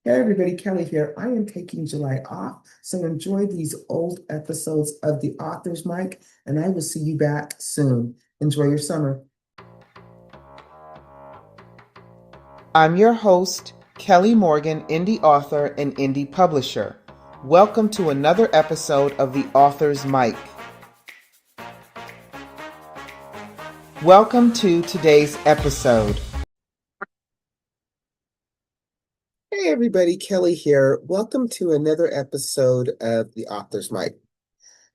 Hey everybody, Kelly here. I am taking July off, so enjoy these old episodes of The Author's Mic, and I will see you back soon. Enjoy your summer. I'm your host, Kelly Morgan, indie author and indie publisher. Welcome to another episode of The Author's Mic. Welcome to today's episode. Hey everybody, Kelly here. Welcome to another episode of The Author's Mic.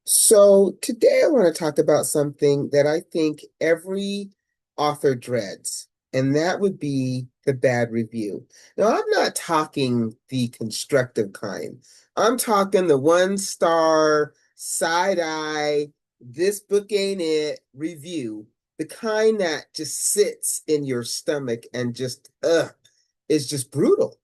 So today I want to talk about something that I think every author dreads, and that would be the bad review. Now, I'm not talking the constructive kind. I'm talking the one star, side eye, this book ain't it review, the kind that just sits in your stomach and just, is just brutal.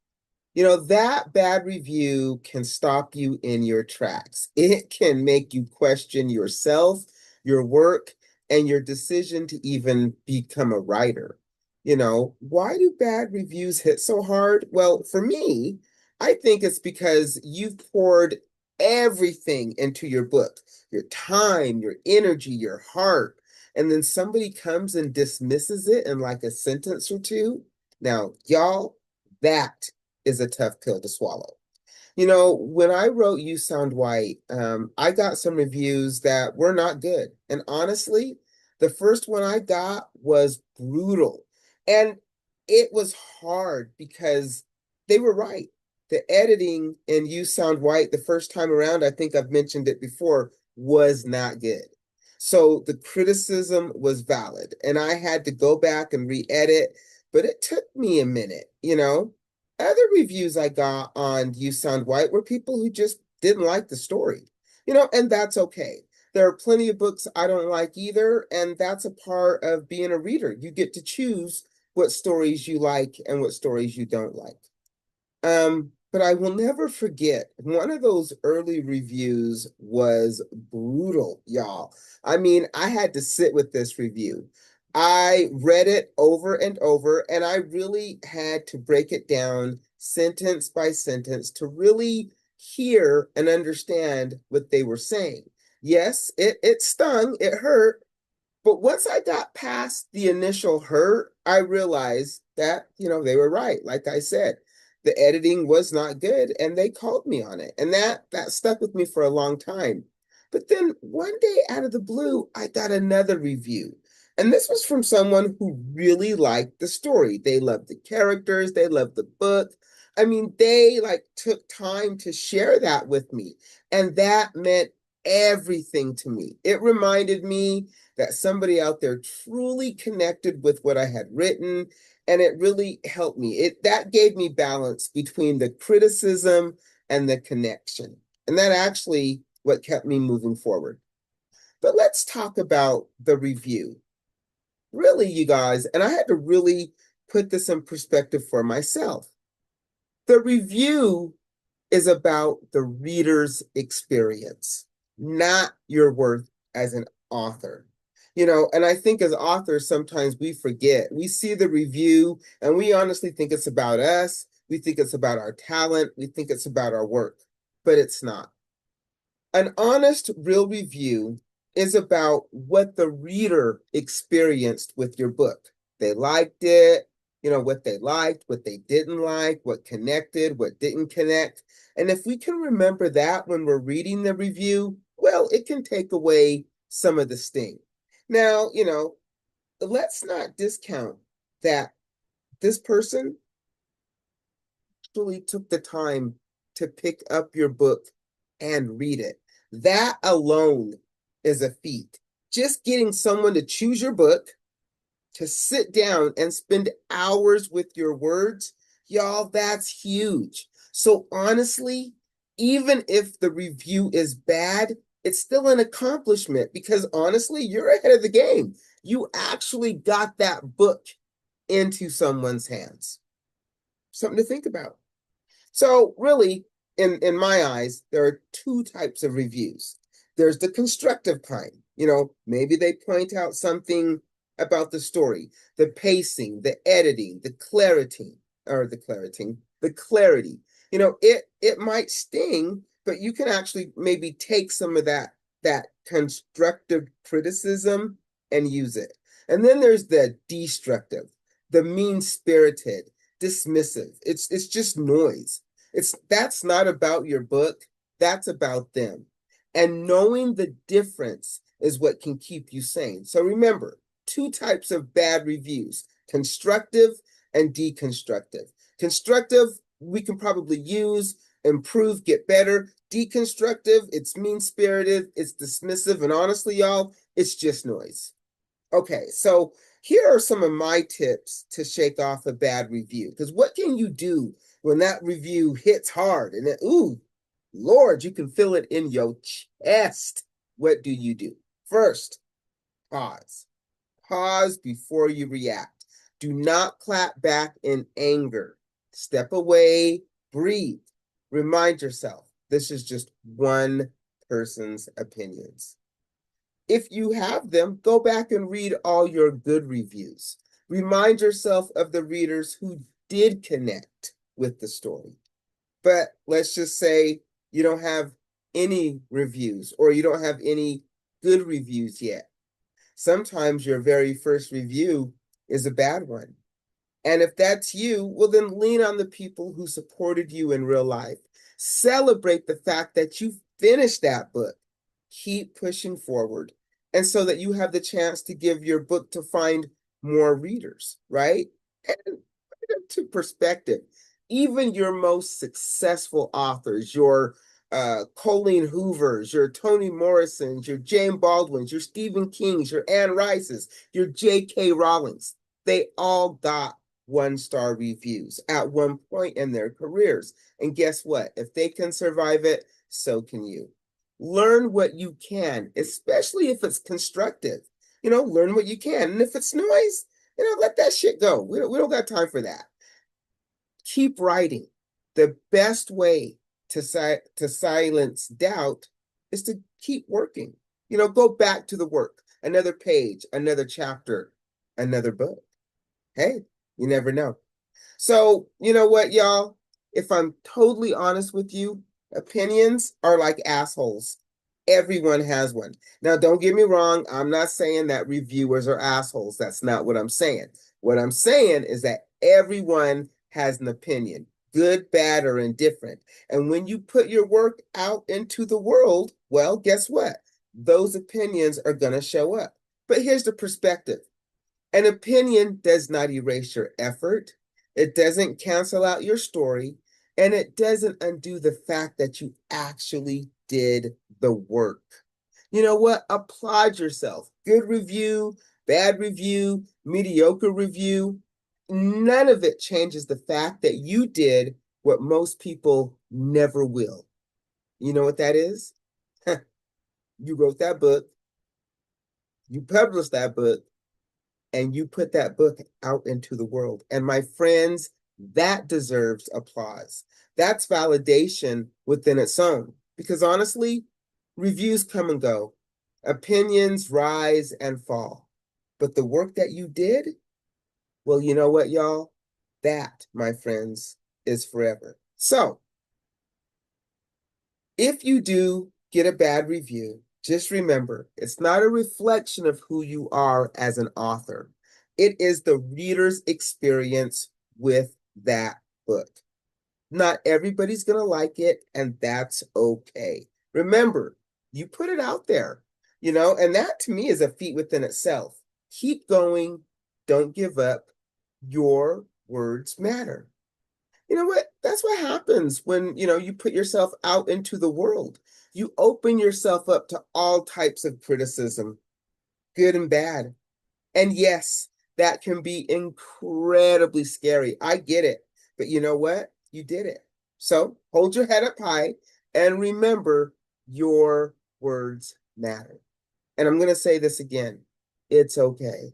That bad review can stop you in your tracks. It can make you question yourself, your work, and your decision to even become a writer. Why do bad reviews hit so hard? Well, for me, I think it's because you've poured everything into your book, your time, your energy, your heart, and then somebody comes and dismisses it in like a sentence or two. Now, y'all, that is a tough pill to swallow. When I wrote You Sound White, I got some reviews that were not good. And honestly, the first one I got was brutal. And it was hard because they were right. The editing in You Sound White the first time around, I think I've mentioned it before, was not good. So the criticism was valid. And I had to go back and re edit, but it took me a minute. Other reviews I got on You Sound White were people who just didn't like the story, and that's okay. There are plenty of books I don't like either, and that's a part of being a reader. You get to choose what stories you like and what stories you don't like. But I will never forget one of those early reviews was brutal, y'all. I mean, I had to sit with this review. I read it over and over, and I really had to break it down sentence by sentence to really hear and understand what they were saying. Yes, it stung, it hurt, but once I got past the initial hurt, I realized that they were right. Like I said, the editing was not good and they called me on it. And that stuck with me for a long time. But then one day out of the blue, I got another review. And this was from someone who really liked the story. They loved the characters, they loved the book. I mean, they like took time to share that with me. And that meant everything to me. It reminded me that somebody out there truly connected with what I had written, and it really helped me. That gave me balance between the criticism and the connection. And that actually what kept me moving forward. But let's talk about the review. Really, you guys, and I had to really put this in perspective for myself. The review is about the reader's experience, not your worth as an author. And I think as authors, sometimes we forget. We see the review and we honestly think it's about us. We think it's about our talent. We think it's about our work, but it's not. An honest, real review is about what the reader experienced with your book. They liked it, what they liked, what they didn't like, what connected, what didn't connect. And if we can remember that when we're reading the review, well, it can take away some of the sting. Now, let's not discount that this person actually took the time to pick up your book and read it. That alone is a feat. Just getting someone to choose your book, to sit down and spend hours with your words, y'all, that's huge. So honestly, even if the review is bad, it's still an accomplishment because honestly, you're ahead of the game. You actually got that book into someone's hands. Something to think about. So really, in my eyes, there are two types of reviews. There's the constructive kind. Maybe they point out something about the story, the pacing, the editing, the clarity. It might sting, but you can actually maybe take some of that constructive criticism and use it. And then there's the destructive, the mean-spirited, dismissive. It's just noise. That's not about your book, that's about them. And knowing the difference is what can keep you sane. So remember, two types of bad reviews: constructive and deconstructive. Constructive, we can probably use, improve, get better. Deconstructive, it's mean spirited, it's dismissive, and honestly, y'all, it's just noise. Okay, so here are some of my tips to shake off a bad review. Because what can you do when that review hits hard and ooh, Lord, you can feel it in your chest? What do you do? First, pause. Pause before you react. Do not clap back in anger. Step away, breathe. Remind yourself, this is just one person's opinions. If you have them, go back and read all your good reviews. Remind yourself of the readers who did connect with the story. But let's just say you don't have any reviews or you don't have any good reviews yet. Sometimes your very first review is a bad one. And if that's you, well, then lean on the people who supported you in real life. Celebrate the fact that you finished that book. Keep pushing forward. And so that you have the chance to give your book to find more readers, right? And put it into perspective. Even your most successful authors, your Colleen Hoovers, your Toni Morrisons, your Jane Baldwins, your Stephen Kings, your Anne Rices, your J.K. Rowlings, they all got one-star reviews at one point in their careers. And guess what? If they can survive it, so can you. Learn what you can, especially if it's constructive. Learn what you can. And if it's noise, let that shit go. We don't got time for that. Keep writing. The best way to silence doubt is to keep working. Go back to the work. Another page, another chapter, another book. Hey, you never know. So, you know what, y'all? If I'm totally honest with you, opinions are like assholes. Everyone has one. Now, don't get me wrong. I'm not saying that reviewers are assholes. That's not what I'm saying. What I'm saying is that everyone has an opinion, good, bad, or indifferent. And when you put your work out into the world, well, guess what? Those opinions are going to show up. But here's the perspective. An opinion does not erase your effort. It doesn't cancel out your story, and it doesn't undo the fact that you actually did the work. You know what? Applaud yourself. Good review, bad review, mediocre review. None of it changes the fact that you did what most people never will. You know what that is? You wrote that book, you published that book, and you put that book out into the world. And my friends, that deserves applause. That's validation within its own. Because honestly, reviews come and go, opinions rise and fall. But the work that you did, well, you know what, y'all? That, my friends, is forever. So, if you do get a bad review, just remember, it's not a reflection of who you are as an author. It is the reader's experience with that book. Not everybody's going to like it, and that's okay. Remember, you put it out there, and that to me is a feat within itself. Keep going. Don't give up. Your words matter. You know what? That's what happens when, you put yourself out into the world. You open yourself up to all types of criticism, good and bad. And yes, that can be incredibly scary. I get it. But you know what? You did it. So hold your head up high and remember your words matter. And I'm going to say this again. It's okay.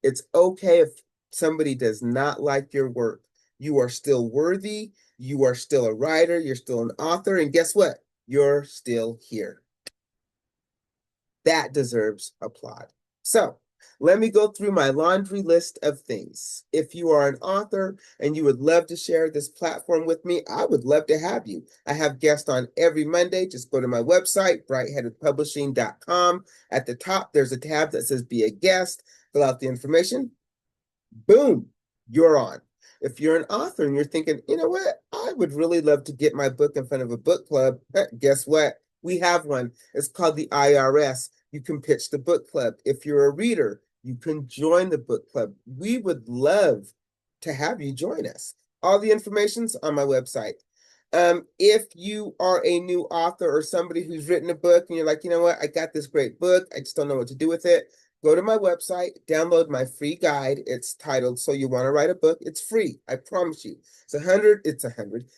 It's okay if somebody does not like your work. You are still worthy. You are still a writer. You're still an author. And guess what? You're still here. That deserves applaud. So Let me go through my laundry list of things. If you are an author and you would love to share this platform with me, I would love to have you. I have guests on every Monday. Just go to my website, brightheadedpublishing.com. At the top, there's a tab that says Be a Guest. Fill out the information. Boom, you're on. If you're an author and you're thinking, you know what, I would really love to get my book in front of a book club, guess what? We have one. It's called the IRS. You can pitch the book club. If you're a reader, you can join the book club. We would love to have you join us. All the information's on my website. If you are a new author or somebody who's written a book and you're like, you know what, I got this great book, I just don't know what to do with it, go to my website, download my free guide. It's titled So You Want to Write a Book. It's free. I promise you.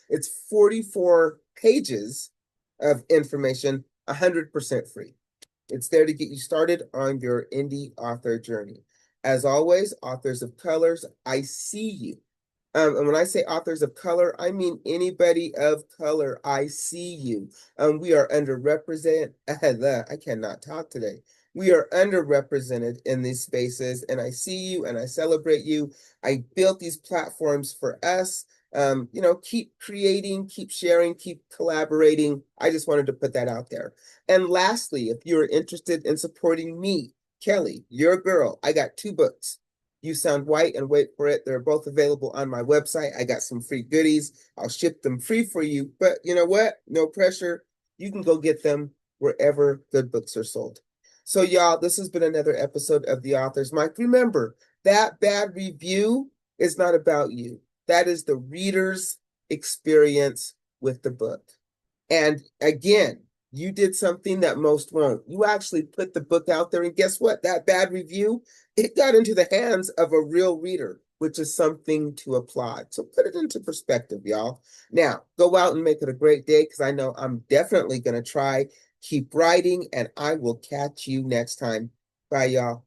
It's 44 pages of information, 100% free. It's there to get you started on your indie author journey. As always, authors of colors, I see you. And when I say authors of color, I mean anybody of color. I see you. We are underrepresented. I cannot talk today. We are underrepresented in these spaces, and I see you and I celebrate you. I built these platforms for us. Keep creating, keep sharing, keep collaborating. I just wanted to put that out there. And lastly, if you're interested in supporting me, Kelly, your girl, I got 2 books. You Sound White and Wait for It. They're both available on my website. I got some free goodies. I'll ship them free for you. But you know what? No pressure. You can go get them wherever good books are sold. So, y'all, this has been another episode of The Author's Mic. Remember, that bad review is not about you. That is the reader's experience with the book. And again, you did something that most won't. You actually put the book out there, and guess what? That bad review, it got into the hands of a real reader, which is something to applaud. So put it into perspective, y'all. Now, go out and make it a great day, because I know I'm definitely going to try. Keep writing, and I will catch you next time. Bye, y'all.